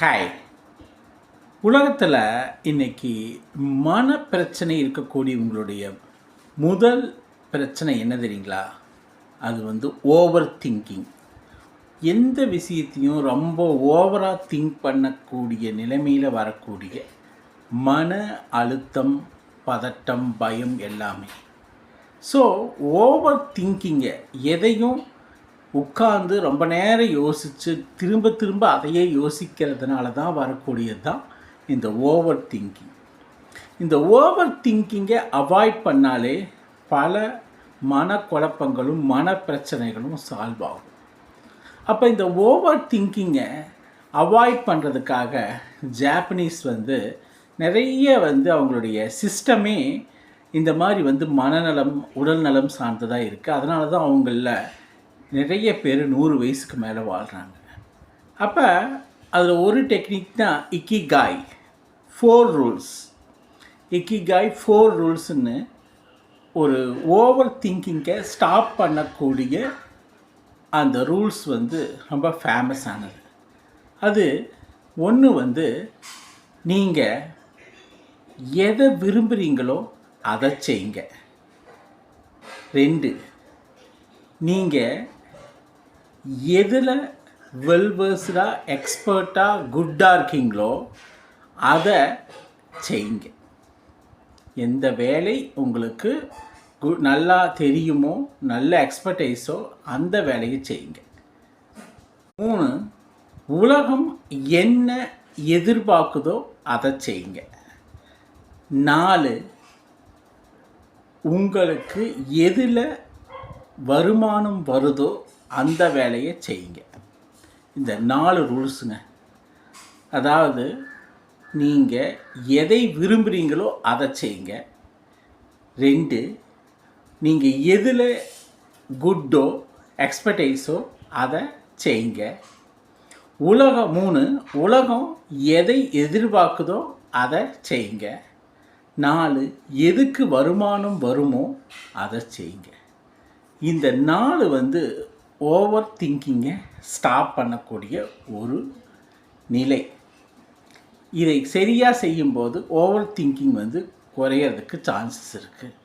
Hi. உலகத்தில் இன்னைக்கு மனப்பிரச்சனை இருக்கக்கூடிய உங்களுடைய முதல் பிரச்சனை என்ன தெரியுங்களா? அது ஓவர் திங்கிங். எந்த விஷயத்தையும் ரொம்ப ஓவராக திங்க் பண்ணக்கூடிய நிலைமையில் வரக்கூடிய மன அழுத்தம், பதட்டம், பயம் எல்லாமே. ஸோ ஓவர் திங்கிங்கை எதையும் உட்கார்ந்து ரொம்ப நேரம் யோசித்து திரும்ப திரும்ப அதையே யோசிக்கிறதுனால தான் வரக்கூடியது தான் இந்த ஓவர் திங்கிங். இந்த ஓவர் திங்கிங்கை அவாய்ட் பண்ணாலே பல மனக்குழப்பங்களும் மனப்பிரச்சனைகளும் சால்வ் ஆகும். அப்போ இந்த ஓவர் திங்கிங்கை அவாய்ட் பண்ணுறதுக்காக ஜாப்பனீஸ் நிறைய அவங்களுடைய சிஸ்டமே இந்த மாதிரி மனநலம் உடல்நலம் சார்ந்ததாக இருக்குது. அதனால தான் அவங்களில் நிறைய பேர் 100 வயசுக்கு மேலே வாழ்கிறாங்க. அப்போ அதில் ஒரு டெக்னிக் தான் இக்கிகாய் 4 ரூல்ஸ். இக்கிகாய் 4 ரூல்ஸ்ன்னு ஒரு ஓவர் திங்கிங்கை ஸ்டாப் பண்ணக்கூடிய அந்த ரூல்ஸ் ரொம்ப ஃபேமஸ் ஆனது. அது ஒன்று நீங்கள் எதை விரும்புகிறீங்களோ அதை செய்யுங்க. 2, நீங்கள் எதில் வெல்வர்ஸ்டாக எக்ஸ்பர்ட்டாக குட்டாக இருக்கீங்களோ அதை செய்யுங்க. எந்த வேலை உங்களுக்கு நல்லா தெரியுமோ, நல்ல எக்ஸ்பர்டைஸோ அந்த வேலையை செய்யுங்க. 3, உலகம் என்ன எதிர்பார்க்குதோ அதை செய்யுங்க. 4, உங்களுக்கு எதில் வருமானம் வருதோ அந்த வேலையை செய்யுங்க. இந்த 4 ரூல்ஸுங்க. அதாவது நீங்கள் எதை விரும்புகிறீங்களோ அதை செய்யுங்க. 2, நீங்கள் எதில் குட்டோ எக்ஸ்பர்டைஸோ அதை செய்யுங்க. 3, உலகம் எதை எதிர்பார்க்குதோ அதை செய்யுங்க. 4, எதுக்கு வருமானம் வருமோ அதை செய்யுங்க. இந்த 4 ஓவர் திங்கிங்கை ஸ்டாப் பண்ணக்கூடிய ஒரு நிலை. இதை சரியாக செய்யும்போது ஓவர் திங்கிங் குறையிறதுக்கு சான்சஸ் இருக்குது.